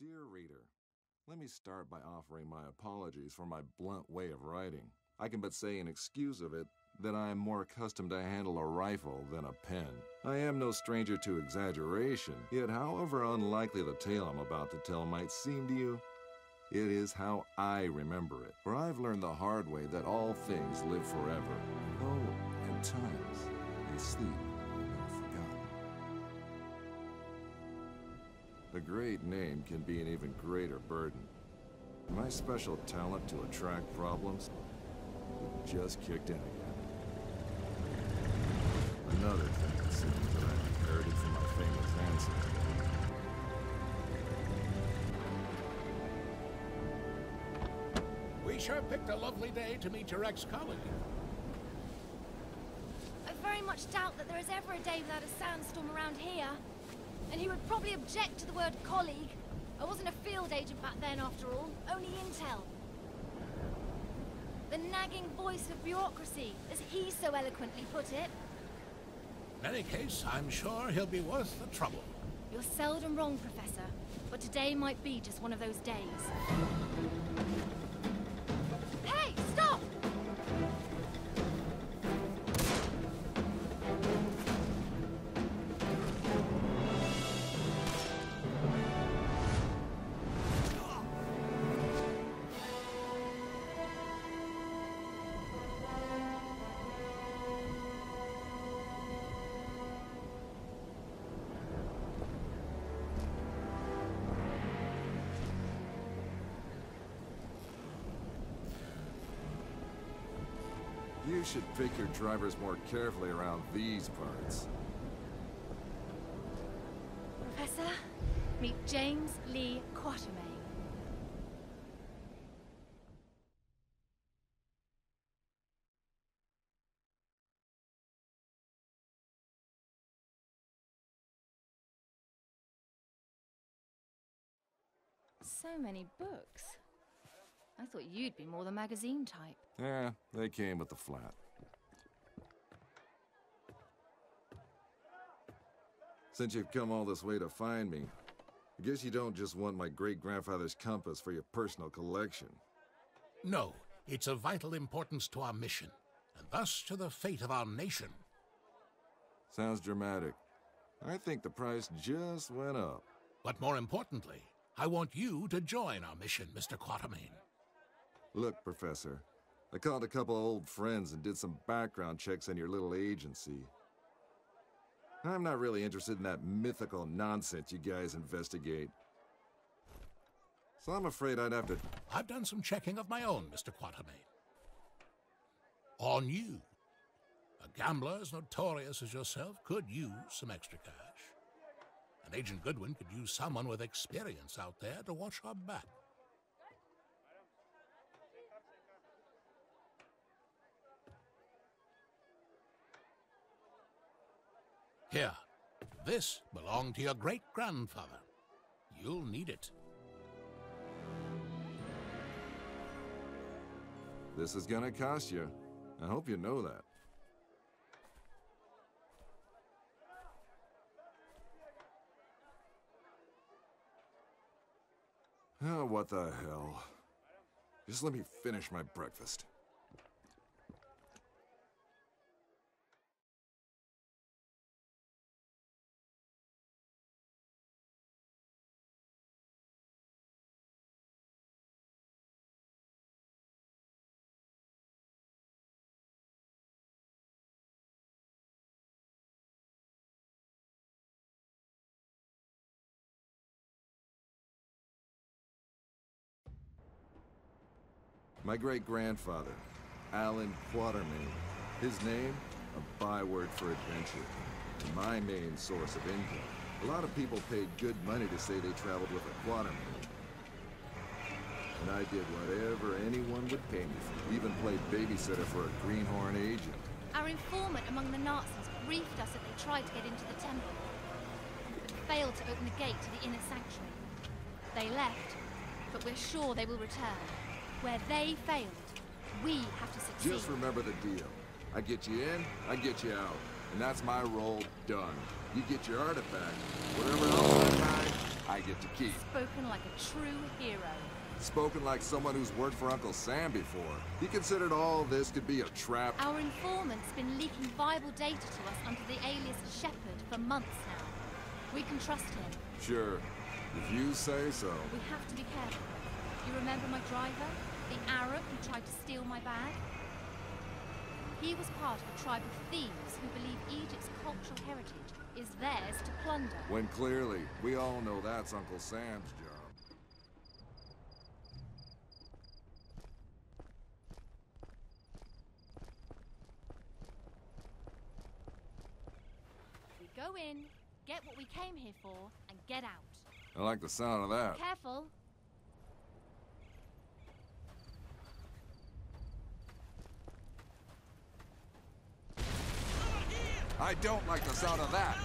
Dear reader, let me start by offering my apologies for my blunt way of writing. I can but say in excuse of it that I am more accustomed to handle a rifle than a pen. I am no stranger to exaggeration, yet however unlikely the tale I'm about to tell might seem to you, it is how I remember it. For I've learned the hard way that all things live forever, though at times they sleep and are forgotten. A great name can be an even greater burden. My special talent to attract problems just kicked in again. Another thing it seems that I inherited from my famous ancestor. We sure picked a lovely day to meet your ex-colleague. I very much doubt that there is ever a day without a sandstorm around here. And he would probably object to the word colleague. I wasn't a field agent back then, after all. Only intel. The nagging voice of bureaucracy, as he so eloquently put it. In any case, I'm sure he'll be worth the trouble. You're seldom wrong, Professor. But today might be just one of those days. Hey, stop! You should pick your drivers more carefully around these parts. Professor, meet James Lee Quatermain. So many books. I thought you'd be more the magazine type. Yeah, they came with the flat. Since you've come all this way to find me, I guess you don't just want my great-grandfather's compass for your personal collection. No, it's of vital importance to our mission, and thus to the fate of our nation. Sounds dramatic. I think the price just went up. But more importantly, I want you to join our mission, Mr. Quatermain. Look, Professor, I called a couple of old friends and did some background checks on your little agency. I'm not really interested in that mythical nonsense you guys investigate. So I'm afraid I'd have to... I've done some checking of my own, Mr. Quatermain. On you. A gambler as notorious as yourself could use some extra cash. And Agent Goodwin could use someone with experience out there to watch our back. Here, this belonged to your great-grandfather. You'll need it. This is gonna cost you. I hope you know that. Oh, what the hell. Just let me finish my breakfast. My great-grandfather, Alan Quatermain. His name, a byword for adventure. And my main source of income. A lot of people paid good money to say they traveled with a Quatermain. And I did whatever anyone would pay me for. Even played babysitter for a greenhorn agent. Our informant among the Nazis briefed us that they tried to get into the temple, but failed to open the gate to the inner sanctuary. They left, but we're sure they will return. Where they failed, we have to succeed. Just remember the deal. I get you in, I get you out. And that's my role done. You get your artifact. Whatever else I find, I get to keep. Spoken like a true hero. Spoken like someone who's worked for Uncle Sam before. He considered all this could be a trap. Our informant's been leaking vital data to us under the alias Shepherd for months now. We can trust him. Sure, if you say so. We have to be careful. You remember my driver? The Arab who tried to steal my bag? He was part of a tribe of thieves who believe Egypt's cultural heritage is theirs to plunder. When clearly, we all know that's Uncle Sam's job. We go in, get what we came here for, and get out. I like the sound of that. Careful. I don't like the sound of that.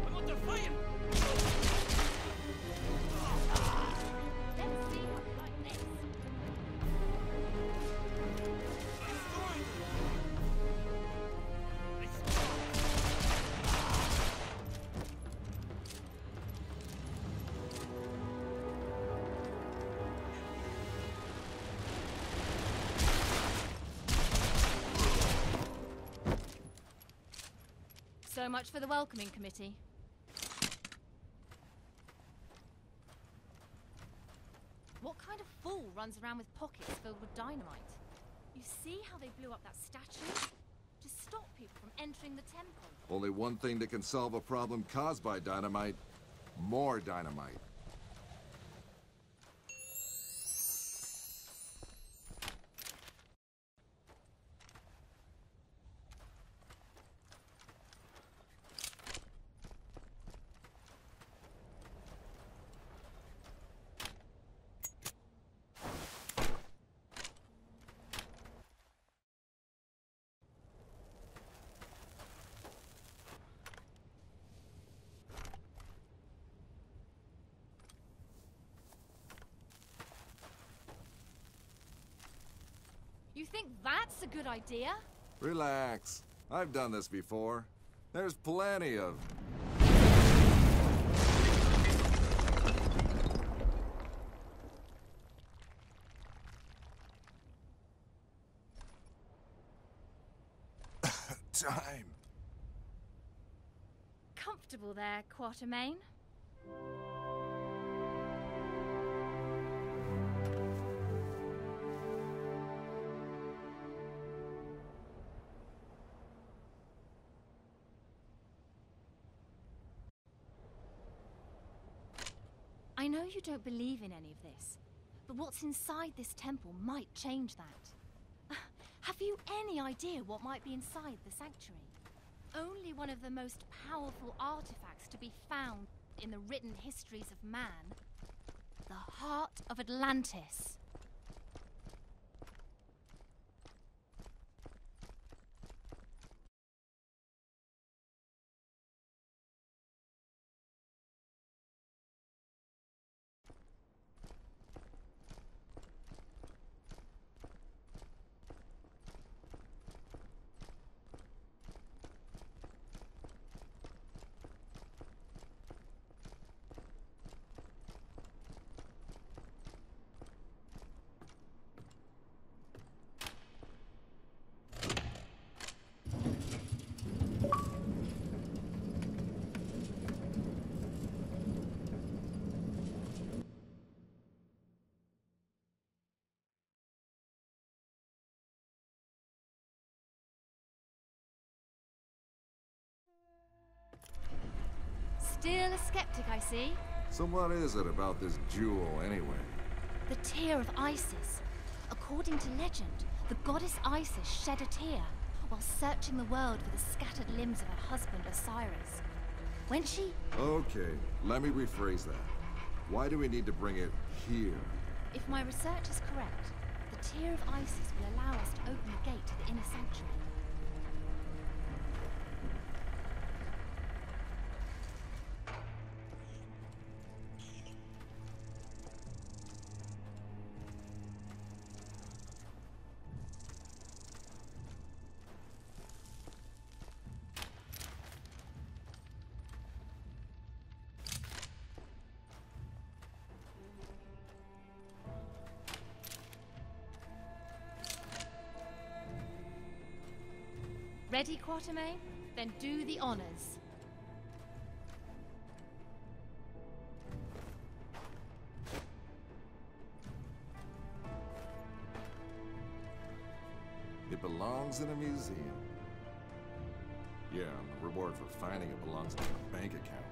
I'm under fire! Let's see how we like this. So much for the welcoming committee. What kind of fool runs around with pockets filled with dynamite? You see how they blew up that statue? To stop people from entering the temple. Only one thing that can solve a problem caused by dynamite. More dynamite. You think that's a good idea? Relax. I've done this before. There's plenty of... time. Comfortable there, Quatermain? I know you don't believe in any of this, but what's inside this temple might change that. Have you any idea what might be inside the sanctuary? Only one of the most powerful artifacts to be found in the written histories of man. The heart of Atlantis. Still a skeptic, I see. So what is it about this jewel, anyway? The tear of Isis. According to legend, the goddess Isis shed a tear while searching the world for the scattered limbs of her husband Osiris. When she... Okay, let me rephrase that. Why do we need to bring it here? If my research is correct, the tear of Isis will allow us to open the gate to the inner sanctuary. Ready, Quatermain? Then do the honors. It belongs in a museum. Yeah, and the reward for finding it belongs in a bank account.